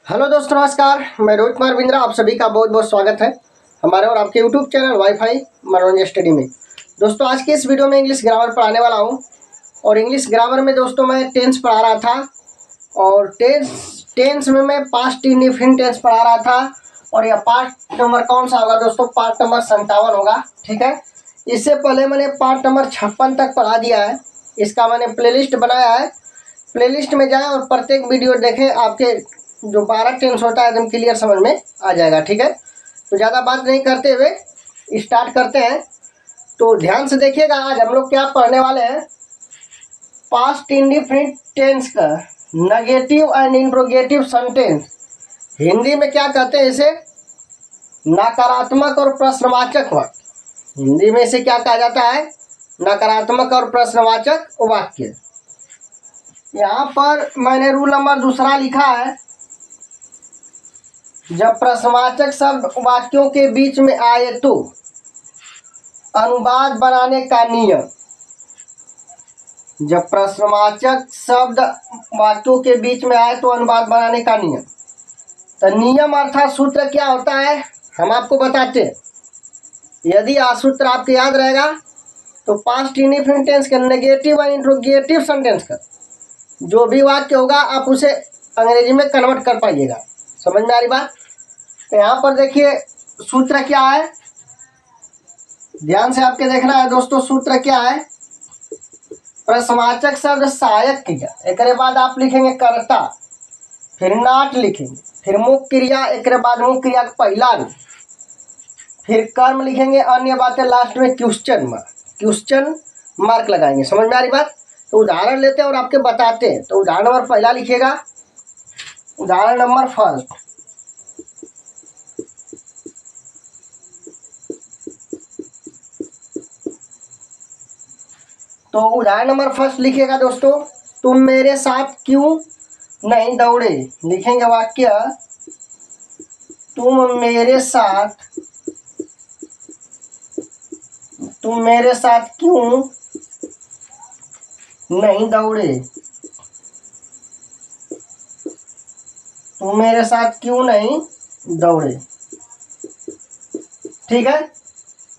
Hello दोस्तों, नमस्कार। मैं रोहित कुमार बिंद्रा, आप सभी का बहुत बहुत स्वागत है हमारे और आपके यूट्यूब चैनल वाईफाई मनोरंजन स्टडी में। दोस्तों, आज के इस वीडियो में इंग्लिश ग्रामर पढ़ाने वाला हूं। और इंग्लिश ग्रामर में दोस्तों मैं टेंस पढ़ा रहा था। और टेंस में मैं पास्ट इंडेफिनिट टेंस पढ़ा रहा था। और यह पार्ट नंबर कौन सा होगा दोस्तों? पार्ट नंबर 57 होगा। ठीक है, इससे पहले मैंने पार्ट नंबर 56 तक पढ़ा दिया है। इसका मैंने प्लेलिस्ट बनाया है। प्लेलिस्ट में जाएं और प्रत्येक वीडियो देखें, आपके जो 12 टेंस होता है एकदम क्लियर समझ में आ जाएगा। ठीक है, तो ज़्यादा बात नहीं करते हुए स्टार्ट करते हैं। तो ध्यान से देखिएगा, आज हम लोग क्या पढ़ने वाले हैं। पास्ट इंडेफिनिट टेंस का negative and interrogative sentence. Hindi में क्या कहते हैं इसे? नकारात्मक और प्रश्नवाचक वाक्य। हिंदी में इसे क्या कहा जाता है? नकारात्मक और प्रश्नवाचक वाक्य। यहाँ पर मैंने रूल नंबर 2 लिखा है। जब प्रश्नवाचक शब्द वाक्यों के बीच में आए तो अनुवाद बनाने का नियम। जब प्रश्नवाचक शब्द वाक्यों के बीच में आए तो अनुवाद बनाने का नियम। तो नियम अर्थात सूत्र क्या होता है हम आपको बताते हैं। यदि सूत्र आपको याद रहेगा तो पास्ट इंडेफिनिट टेंस का नेगेटिव और इंट्रोगेटिव सेंटेंस का जो भी वाक्य होगा आप उसे अंग्रेजी में कन्वर्ट कर पाइएगा। समझ में आ रही बात? तो यहाँ पर देखिए सूत्र क्या है, ध्यान से आपके देखना है दोस्तों। सूत्र क्या है? प्रश्नवाचक शब्द सहायक क्रिया, एक बाद आप लिखेंगे कर्ता, फिर नाट लिखेंगे, फिर मुख्य क्रिया, एक बाद मुख्य क्रिया का पहला रूप, फिर कर्म लिखेंगे, अन्य बातें, लास्ट में क्वेश्चन मार्क लगाएंगे। समझ में आ रही बात? तो उदाहरण लेते हैं और आपके बताते हैं। तो उदाहरण नंबर पहला लिखिएगा। उदाहरण नंबर फर्स्ट, तो उदाहरण नंबर फर्स्ट लिखिएगा दोस्तों, तुम मेरे साथ क्यों नहीं दौड़े। लिखेंगे वाक्य, तुम मेरे साथ क्यों नहीं दौड़े। तुम मेरे साथ क्यों नहीं दौड़े। ठीक है,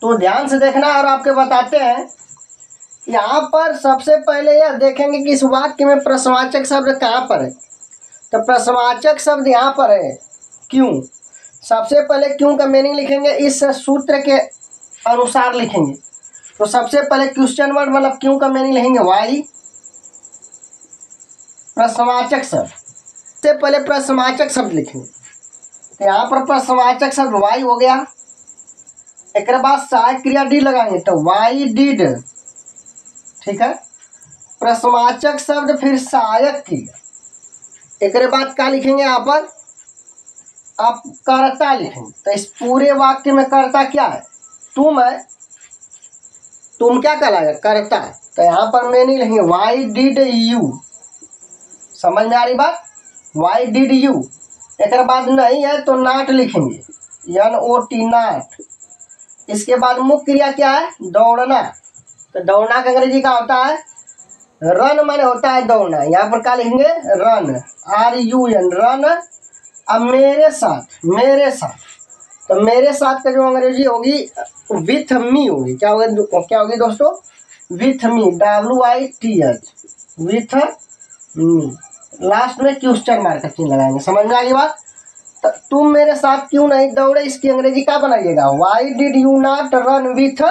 तो ध्यान से देखना और आपके बताते हैं। यहाँ पर सबसे पहले यह देखेंगे कि इस वाक्य में प्रश्नवाचक शब्द कहाँ पर है। तो प्रश्नवाचक शब्द यहाँ पर है क्यों। सबसे पहले क्यों का मीनिंग लिखेंगे, इस सूत्र के अनुसार लिखेंगे। तो सबसे पहले क्वेश्चन वर्ड मतलब क्यों का मीनिंग लिखेंगे वाई। प्रश्नवाचक शब्द से पहले प्रश्नवाचक शब्द लिखेंगे। तो यहाँ पर प्रश्नवाचक शब्द वाई हो गया। एक बाद सहायक क्रिया डी लगाएंगे तो वाई डिड। ठीक है, प्रश्नवाचक शब्द फिर सहायक क्रिया, एक बाद क्या लिखेंगे यहाँ पर आप कर्ता लिखेंगे। तो इस पूरे वाक्य में कर्ता क्या है? तुम है। तुम क्या कहलाएगा? कर्ता। तो यहाँ पर मीनिंग लिखेंगे वाई डिड यू। समझ में आ रही बात? Why did you. एक बाद नहीं है तो नाट लिखेंगे, NOT नाट। इसके बाद मुख्य क्रिया क्या है? दौड़ना। तो दौड़ना का अंग्रेजी का होता है रन, माने होता है दौड़ना। यहाँ पर क्या लिखेंगे? Run, RUN, run. अब मेरे साथ, तो मेरे साथ का जो अंग्रेजी होगी विथ मी होगी। क्या होगी दोस्तों? With me, WITH, with me. Last में क्वेश्चन मार्क का चिन्ह लगाएंगे। समझ में आ गई बात? तो तुम मेरे साथ क्यों नहीं दौड़े, इसकी अंग्रेजी क्या बनाइएगा? Why did you not run with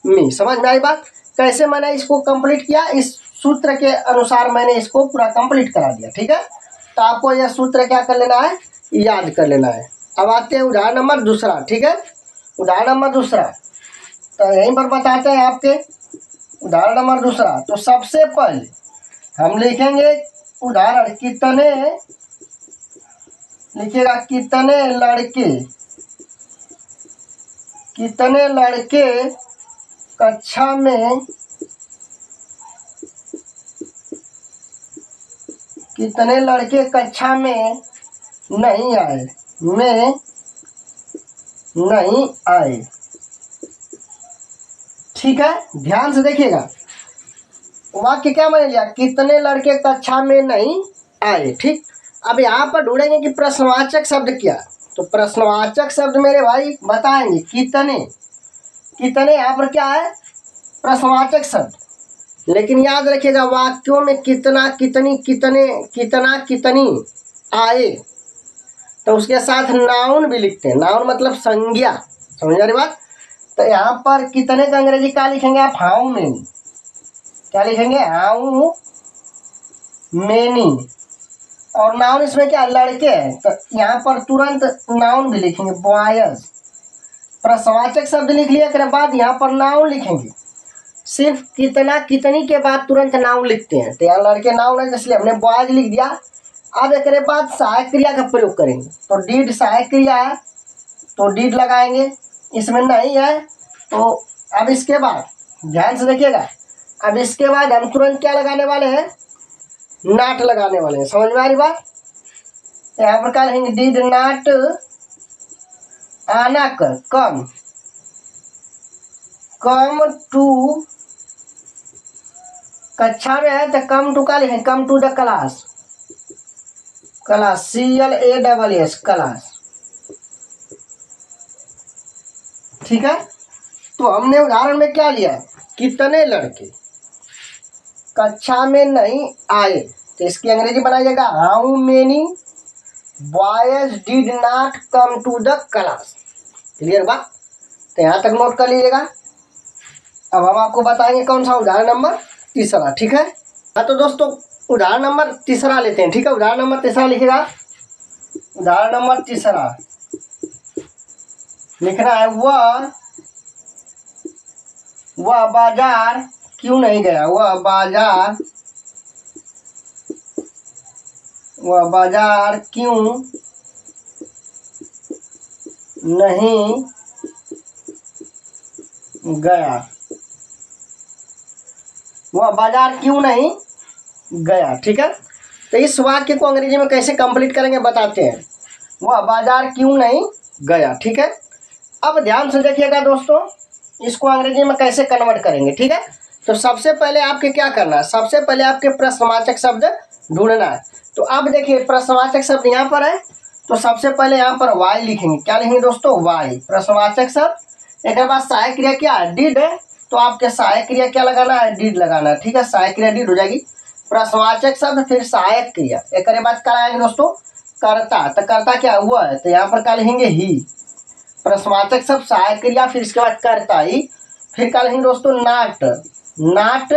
me. समझ में आई बात? कैसे मैंने इसको कंप्लीट किया? इस सूत्र के अनुसार मैंने इसको पूरा कंप्लीट करा दिया। ठीक है, तो आपको यह सूत्र क्या कर लेना है? याद कर लेना है। अब आते हैं उदाहरण नंबर 2। ठीक है, उदाहरण नंबर 2 तो यहीं पर बताते हैं आपके। उदाहरण नंबर 2, तो सबसे पहले हम लिखेंगे उदाहरण, कितने लिखिएगा, कितने लड़के कक्षा में नहीं आए। ठीक है, ध्यान से देखिएगा। वाक्य क्या मैंने लिया? कितने लड़के कक्षा में नहीं आए। ठीक, अब यहाँ पर ढूंढेंगे कि प्रश्नवाचक शब्द क्या। तो प्रश्नवाचक शब्द मेरे भाई बताएंगे कितने, कितने यहाँ पर क्या है प्रश्नवाचक शब्द। लेकिन याद रखिएगा वाक्यों में कितना, कितनी, कितने, कितना, कितनी आए तो उसके साथ नाउन भी लिखते हैं। नाउन मतलब संज्ञा, समझ रही बात। तो यहाँ पर कितने का अंग्रेजी क्या लिखेंगे आप, हाउ मेनी। क्या लिखेंगे, हाउ मेनी। और नाउन इसमें क्या लड़के हैं, तो यहाँ पर तुरंत नाउन भी लिखेंगे बॉयज। प्रश्नवाचक शब्द लिख लिया के बाद यहाँ पर नाउन लिखेंगे। सिर्फ कितना, कितनी के बाद तुरंत नाउन लिखते हैं। तो यहाँ लड़के नाउन है इसलिए हमने बॉयज लिख दिया। अब एक बाद सहायक क्रिया का प्रयोग करेंगे। तो डीड सहायक क्रिया है तो डीड लगाएंगे, इसमें नहीं है तो अब इसके बाद ध्यान से देखिएगा, अब इसके बाद हम तुरंत क्या लगाने वाले हैं, नाट लगाने वाले हैं। समझ में आ रही बात। यहाँ पर क्या लिखेंगे, डिड नॉट आना कर, कम, कम टू, कक्षा में है तो कम टू का लिखेंगे, come to the class, class CLASS class. ठीक है। तो हमने उदाहरण में क्या लिया, कितने लड़के कक्षा में नहीं आए, तो इसकी अंग्रेजी बनाइएगा how many boys did not come to the class. Clear बात। तो यहाँ तक नोट कर लीजिएगा। अब हम आपको बताएंगे कौन सा, उदाहरण नंबर तीसरा। ठीक है। हाँ तो दोस्तों उदाहरण नंबर तीसरा लेते हैं। ठीक है, उदाहरण नंबर तीसरा लिखिएगा। उदाहरण नंबर तीसरा लिखना है, वह बाजार क्यों नहीं गया, वह बाजार क्यों नहीं गया, वह बाजार क्यों नहीं गया। ठीक है। तो इस वाक्य को अंग्रेजी में कैसे कंप्लीट करेंगे बताते हैं, वह बाजार क्यों नहीं गया। ठीक है। अब ध्यान से देखिएगा दोस्तों, इसको अंग्रेजी में कैसे कन्वर्ट करेंगे। ठीक है। तो सबसे पहले आपके क्या करना है, सबसे पहले आपके प्रश्नवाचक शब्द ढूंढना है। तो अब देखिए प्रश्नवाचक शब्द यहाँ पर है, तो सबसे पहले यहाँ पर वाई लिखेंगे। क्या लिखेंगे दोस्तों, वाई प्रश्नवाचक शब्द। एक बाद सहायक क्रिया क्या है, डिड है, तो आपके सहायक क्रिया क्या लगाना है, डिड लगाना है। ठीक है, सहायक क्रिया डिड हो जाएगी। प्रश्नवाचक शब्द फिर सहायक क्रिया, एक बाद क्या आएंगे दोस्तों, कर्ता। तो कर्ता क्या हुआ है, तो यहाँ पर क्या लिखेंगे ही। प्रश्नवाचक शब्द सहायक क्रिया फिर इसके बाद कर्ता ही, फिर क्या लिखेंगे दोस्तों, नाट।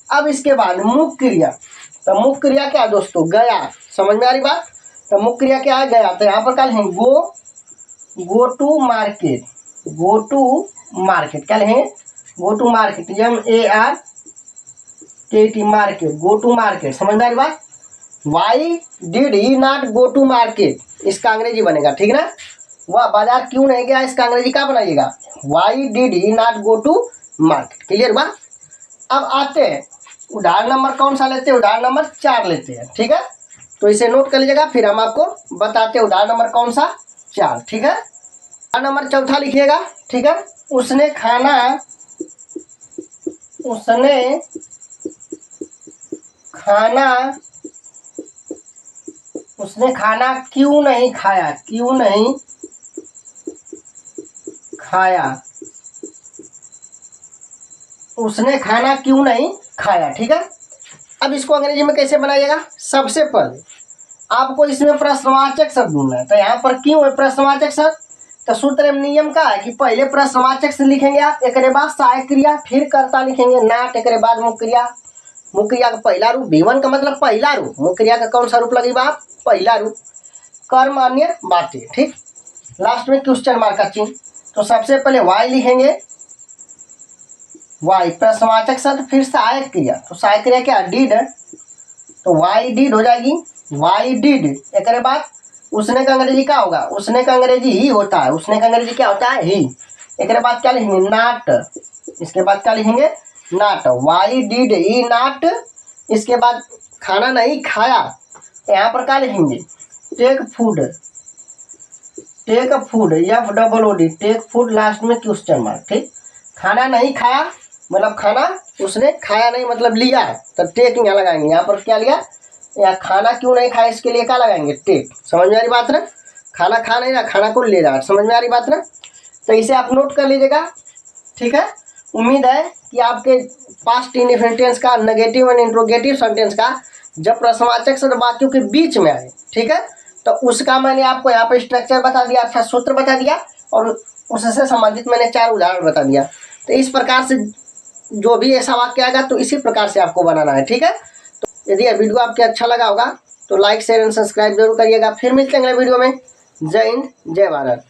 अब इसके बाद मुख्य क्रिया। तो मुख्य क्रिया क्या है दोस्तों, गया। समझ में आ रही बात। तो मुख्य क्रिया क्या है, गया। तो यहाँ पर क्या लिखेंगे, go to market, go to market. क्या लिखेंगे, go to market, MARKET market, go to market. समझ में आ रही बात। Why did he not go to market, इसका अंग्रेजी बनेगा। ठीक ना। वह बाजार क्यों नहीं गया, इसका अंग्रेजी क्या बनाइएगा, why did he not go to market. Clear बात। अब आते हैं उदाहरण नंबर कौन सा लेते हैं, उदाहरण नंबर 4 लेते हैं। ठीक है। तो इसे नोट कर लीजिएगा, फिर हम आपको बताते हैं उदाहरण नंबर कौन सा, 4। ठीक है। उदाहरण नंबर 4 लिखिएगा। ठीक है। उसने खाना क्यों नहीं खाया, उसने खाना क्यों नहीं खाया। ठीक है। अब इसको अंग्रेजी में कैसे बनाइएगा, सबसे पहले आपको इसमें प्रश्नवाचक शब्द ढूंढना है। तो यहाँ पर क्यों है प्रश्नवाचक शब्द, तो सूत्र एवं नियम का है कि पहले प्रश्नवाचक से लिखेंगे आप, एक बाद सहायक क्रिया, फिर कर्ता लिखेंगे नाट, एक बाद मुख्य क्रिया। मुख्य क्रिया का पहला रूप, V1 का मतलब पहला रूप, मुख्य क्रिया का कौन सा रूप लगेगा आप, पहला रूप, कर्म अन्य बातें। ठीक, लास्ट में क्वेश्चन मार्क का चिन्ह। तो सबसे पहले वाई लिखेंगे, वाई प्रश्नवाचक शब्द, फिर सहायक क्रिया। तो सहायक क्रिया क्या, डिड, तो वाई डिड हो जाएगी, वाई डिड। एक बाद उसने का अंग्रेजी क्या होगा, उसने का अंग्रेजी ही होता है, उसने का अंग्रेजी क्या होता है, ही। एक बाद क्या लिखेंगे, नाट, इसके बाद क्या लिखेंगे, नाट, वाई डिड ही नाट। इसके बाद खाना नहीं खाया, यहाँ पर क्या लिखेंगे, take food, FOOD, take food, last में क्वेश्चन मार्क। ठीक, खाना नहीं खाया मतलब खाना उसने खाया नहीं मतलब लिया, तो टेक यहाँ लगाएंगे। यहाँ पर क्या लिया, या खाना क्यों नहीं खाए इसके लिए क्या लगाएंगे, टेक। समझ में आ रही बात ना, खाना खा नहीं रहा, खाना को ले रहा है। समझ में आ रही बात ना, तो इसे आप नोट कर लीजिएगा, ठीक है। उम्मीद है कि आपके पास्ट इंडेफिनिट टेंस का, नेगेटिव एंड इंट्रोगेटिव सेंटेंस का जब प्रश्नवाचक शब्द वाक्यों के बीच में आए, ठीक है, तो उसका मैंने आपको यहाँ पे स्ट्रक्चर बता दिया, अर्थात सूत्र बता दिया, और उससे संबंधित मैंने 4 उदाहरण बता दिया। तो इस प्रकार से जो भी ऐसा वाक्य आएगा तो इसी प्रकार से आपको बनाना है, ठीक है। तो यदि यह वीडियो आपको अच्छा लगा होगा तो लाइक शेयर एंड सब्सक्राइब जरूर करिएगा। फिर मिलते हैं अगले वीडियो में। जय हिंद, जय भारत।